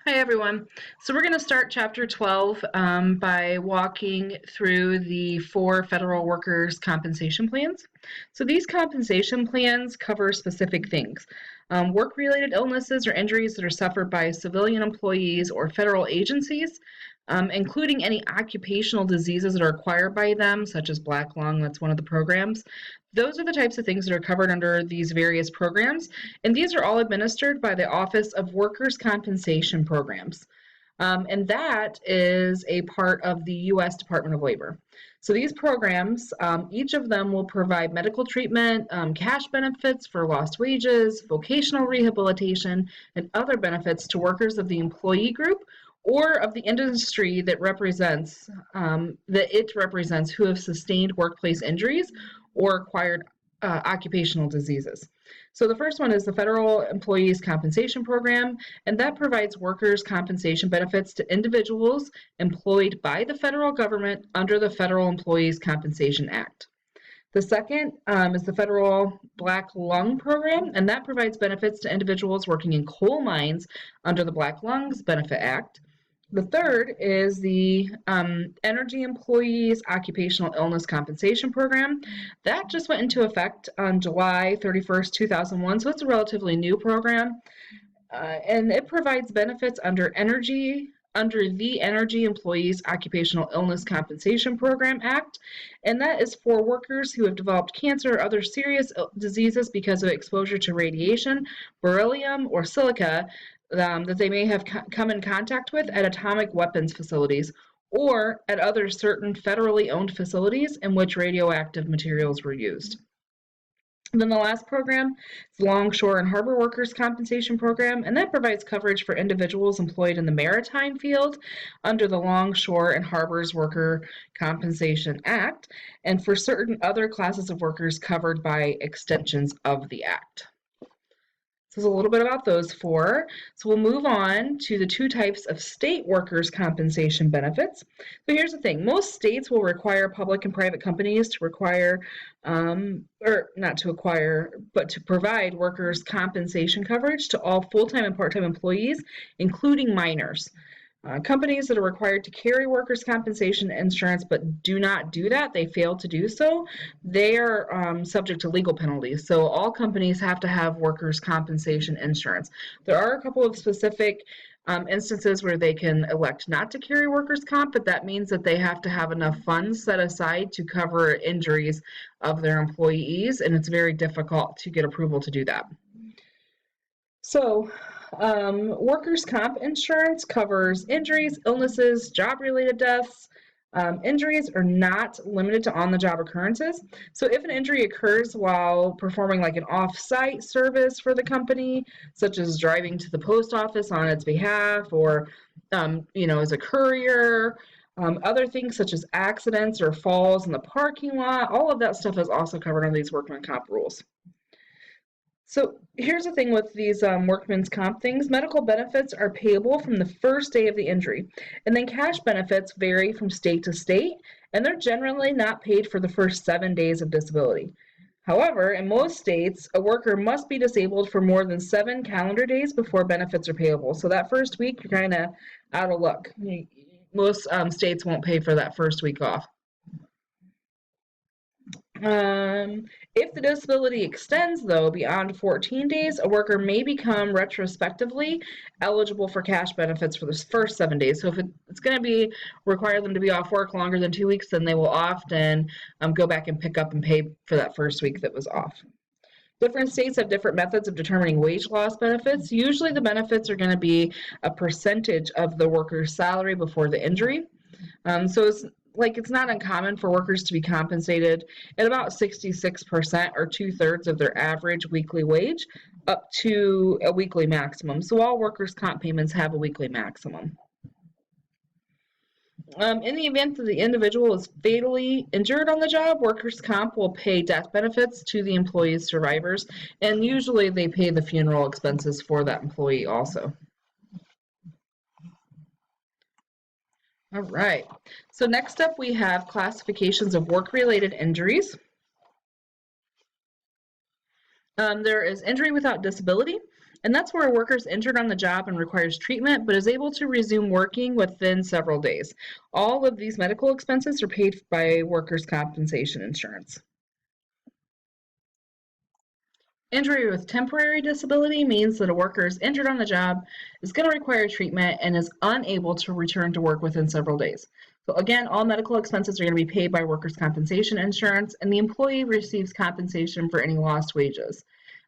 Hi everyone. So we're going to start chapter 12 by walking through the 4 federal workers' compensation plans. So these compensation plans cover specific things. Work-related illnesses or injuries that are suffered by civilian employees or federal agencies, including any occupational diseases that are acquired by them, such as black lung, that's one of the programs. Those are the types of things that are covered under these various programs, and these are all administered by the Office of Workers' Compensation Programs. And that is a part of the U.S. Department of Labor. So these programs, each of them will provide medical treatment, cash benefits for lost wages, vocational rehabilitation, and other benefits to workers of the employee group or of the industry that it represents who have sustained workplace injuries or acquired occupational diseases. So the first one is the Federal Employees Compensation Program, and that provides workers' compensation benefits to individuals employed by the federal government under the Federal Employees Compensation Act. The second is the Federal Black Lung Program, and that provides benefits to individuals working in coal mines under the Black Lungs Benefit Act. The third is the Energy Employees Occupational Illness Compensation Program. That just went into effect on July 31st, 2001, so it's a relatively new program. And it provides benefits under the Energy Employees Occupational Illness Compensation Program Act, and that is for workers who have developed cancer or other serious diseases because of exposure to radiation, beryllium, or silica that they may have come in contact with at atomic weapons facilities or at other certain federally owned facilities in which radioactive materials were used. And then the last program is the Longshore and Harbor Workers Compensation Program, and that provides coverage for individuals employed in the maritime field under the Longshore and Harbors Worker Compensation Act, and for certain other classes of workers covered by extensions of the Act. So there's a little bit about those 4. So we'll move on to the 2 types of state workers' compensation benefits. So here's the thing. Most states will require public and private companies to to provide workers' compensation coverage to all full-time and part-time employees, including minors. Companies that are required to carry workers' compensation insurance but do not do that, they fail to do so, they are subject to legal penalties. So all companies have to have workers' compensation insurance. There are a couple of specific instances where they can elect not to carry workers' comp, but that means that they have to have enough funds set aside to cover injuries of their employees, and it's very difficult to get approval to do that. So, workers' comp insurance covers injuries, illnesses, job-related deaths. Injuries are not limited to on-the-job occurrences. So if an injury occurs while performing like an off-site service for the company, such as driving to the post office on its behalf or, as a courier, other things such as accidents or falls in the parking lot, all of that stuff is also covered under these workman comp rules. So here's the thing with these workman's comp things. Medical benefits are payable from the first day of the injury, and then cash benefits vary from state to state, and they're generally not paid for the first 7 days of disability. However, in most states, a worker must be disabled for more than 7 calendar days before benefits are payable. So that first week, you're kind of out of luck. Most states won't pay for that first week off. If the disability extends, though, beyond 14 days, a worker may become retrospectively eligible for cash benefits for the first 7 days. So if it's going to require them to be off work longer than 2 weeks, then they will often go back and pick up and pay for that first week that was off. Different states have different methods of determining wage loss benefits. Usually the benefits are going to be a percentage of the worker's salary before the injury. So it's not uncommon for workers to be compensated at about 66% or 2/3 of their average weekly wage up to a weekly maximum. So all workers' comp payments have a weekly maximum. In the event that the individual is fatally injured on the job, workers' comp will pay death benefits to the employee's survivors, and usually they pay the funeral expenses for that employee also. All right, so next up we have classifications of work-related injuries. There is injury without disability, And that's where a worker is injured on the job and requires treatment, but is able to resume working within several days. All of these medical expenses are paid by workers' compensation insurance. Injury with temporary disability means that a worker is injured on the job, is going to require treatment, and is unable to return to work within several days. So again, all medical expenses are going to be paid by workers' compensation insurance, and the employee receives compensation for any lost wages.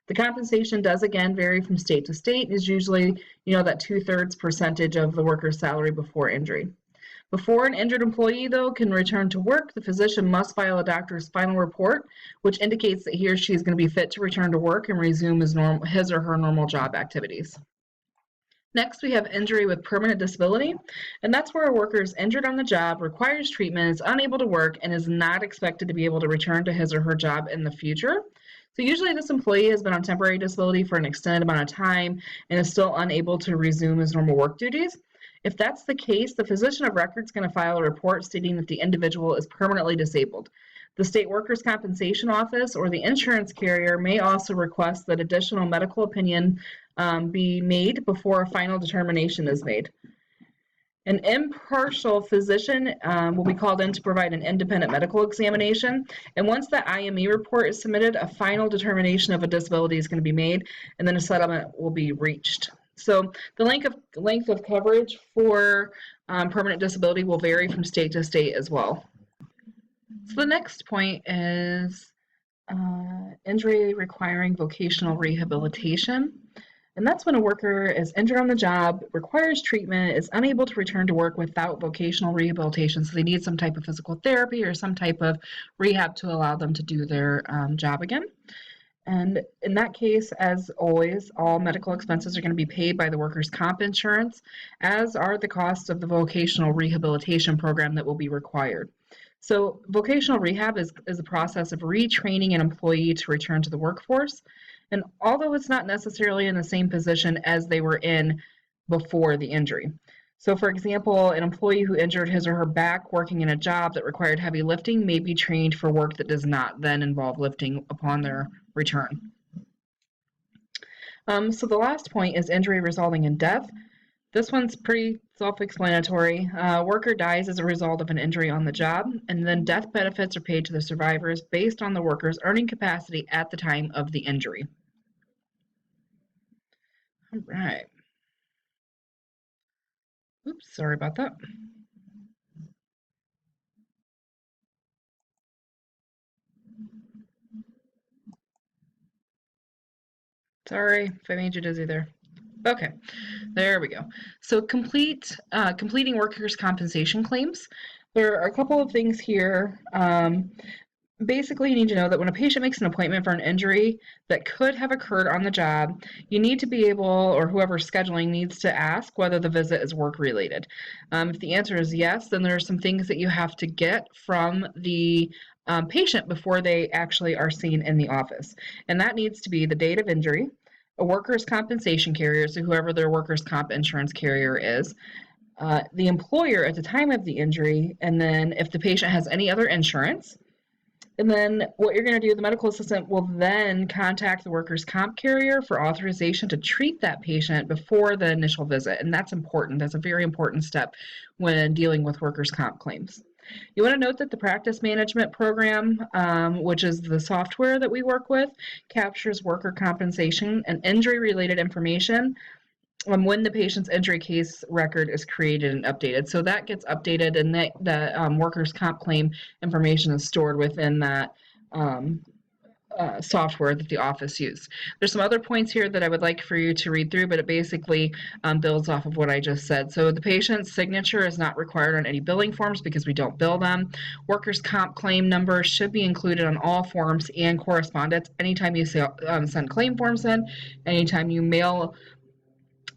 The compensation does again vary from state to state. Is usually, that 2/3 percentage of the worker's salary before injury. Before an injured employee, though, can return to work, the physician must file a doctor's final report, which indicates that he or she is going to be fit to return to work and resume his or her normal job activities. Next, we have injury with permanent disability, and that's where a worker is injured on the job, requires treatment, is unable to work, and is not expected to be able to return to his or her job in the future. So usually this employee has been on temporary disability for an extended amount of time and is still unable to resume his normal work duties. If that's the case, the physician of record is going to file a report stating that the individual is permanently disabled. The state workers' compensation office or the insurance carrier may also request that additional medical opinion be made before a final determination is made. An impartial physician will be called in to provide an independent medical examination. And once the IME report is submitted, a final determination of a disability is going to be made, and then a settlement will be reached. So the length of coverage for permanent disability will vary from state to state as well. So the next point is injury requiring vocational rehabilitation. And that's when a worker is injured on the job, requires treatment, is unable to return to work without vocational rehabilitation. So they need some type of physical therapy or some type of rehab to allow them to do their job again. And in that case, as always, all medical expenses are going to be paid by the workers' comp insurance, as are the costs of the vocational rehabilitation program that will be required. So vocational rehab is a process of retraining an employee to return to the workforce. And although it's not necessarily in the same position as they were in before the injury. So for example, an employee who injured his or her back working in a job that required heavy lifting may be trained for work that does not then involve lifting upon their return. So the last point is injury resulting in death. This one's pretty self-explanatory. Worker dies as a result of an injury on the job, and then death benefits are paid to the survivors based on the worker's earning capacity at the time of the injury. All right. Oops, sorry about that. Sorry if I made you dizzy there. Okay, there we go. So completing workers' compensation claims. There are a couple of things here. Basically, you need to know that when a patient makes an appointment for an injury that could have occurred on the job, you need to be able, or whoever's scheduling needs to ask whether the visit is work-related. If the answer is yes, then there are some things that you have to get from the patient before they actually are seen in the office. And that needs to be the date of injury, a workers' compensation carrier, so whoever their workers' comp insurance carrier is, the employer at the time of the injury, and then if the patient has any other insurance. And then what you're going to do, the medical assistant will then contact the workers' comp carrier for authorization to treat that patient before the initial visit. And that's important. That's a very important step when dealing with workers' comp claims. You want to note that the practice management program, which is the software that we work with, captures worker compensation and injury-related information when the patient's injury case record is created and updated. So that gets updated, and the workers' comp claim information is stored within that software that the office used. There's some other points here that I would like for you to read through, but it basically builds off of what I just said. So the patient's signature is not required on any billing forms because we don't bill them. Workers' comp claim number should be included on all forms and correspondence. Anytime you send claim forms in, anytime you mail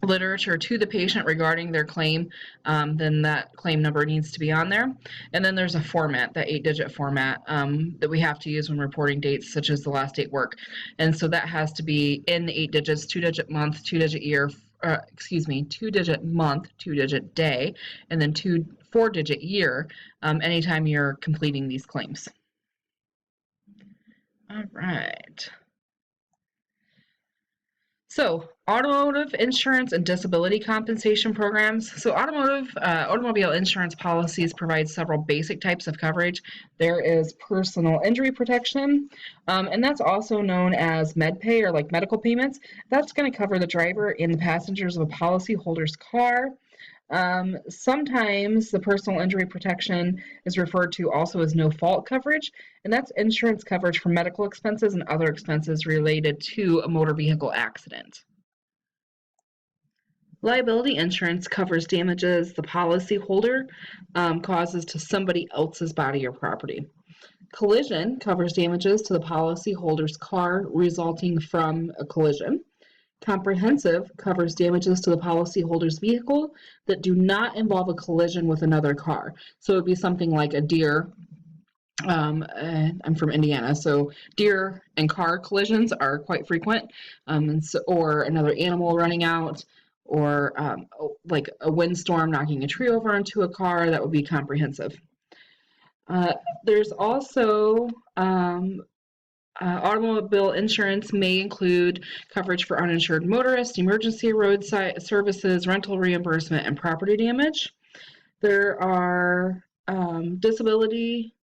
literature to the patient regarding their claim, then that claim number needs to be on there. And then there's a format, that 8-digit format that we have to use when reporting dates, such as the last date work. And so that has to be in the 8 digits, 2-digit month, 2-digit year, 2-digit month, 2-digit day, and then 4-digit year anytime you're completing these claims. All right. So, automotive insurance and disability compensation programs. So, automobile insurance policies provide several basic types of coverage. There is personal injury protection, and that's also known as MedPay or like medical payments. That's going to cover the driver and the passengers of a policyholder's car. Sometimes the personal injury protection is referred to also as no fault coverage, and that's insurance coverage for medical expenses and other expenses related to a motor vehicle accident. Liability insurance covers damages the policyholder causes to somebody else's body or property. Collision covers damages to the policyholder's car resulting from a collision. Comprehensive covers damages to the policyholder's vehicle that do not involve a collision with another car. So it would be something like a deer. I'm from Indiana, so deer and car collisions are quite frequent, or another animal running out, or like a windstorm knocking a tree over into a car. That would be comprehensive. There's also automobile insurance may include coverage for uninsured motorists, emergency roadside services, rental reimbursement, and property damage. There are disability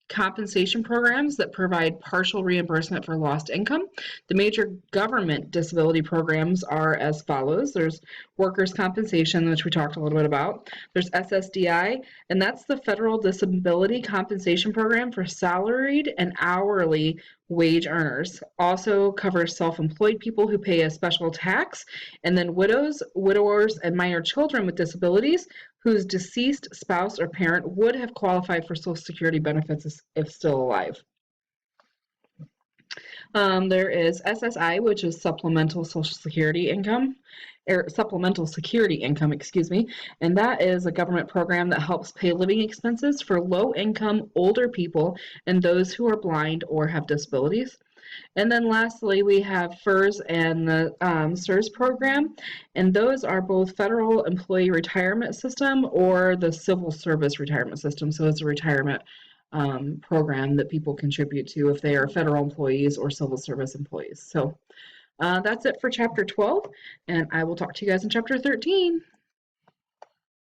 compensation programs that provide partial reimbursement for lost income. The major government disability programs are as follows. There's workers' compensation, which we talked a little bit about. There's SSDI, and that's the Federal Disability Compensation Program for salaried and hourly wage earners. Also covers self-employed people who pay a special tax, and then widows, widowers, and minor children with disabilities whose deceased spouse or parent would have qualified for Social Security benefits if still alive. There is SSI, which is Supplemental Social Security Income, or Supplemental Security Income, excuse me, and that is a government program that helps pay living expenses for low-income older people and those who are blind or have disabilities. And then lastly, we have FERS and the SERS program, and those are both federal employee retirement system or the civil service retirement system. So it's a retirement program that people contribute to if they are federal employees or civil service employees. So that's it for Chapter 12, and I will talk to you guys in Chapter 13.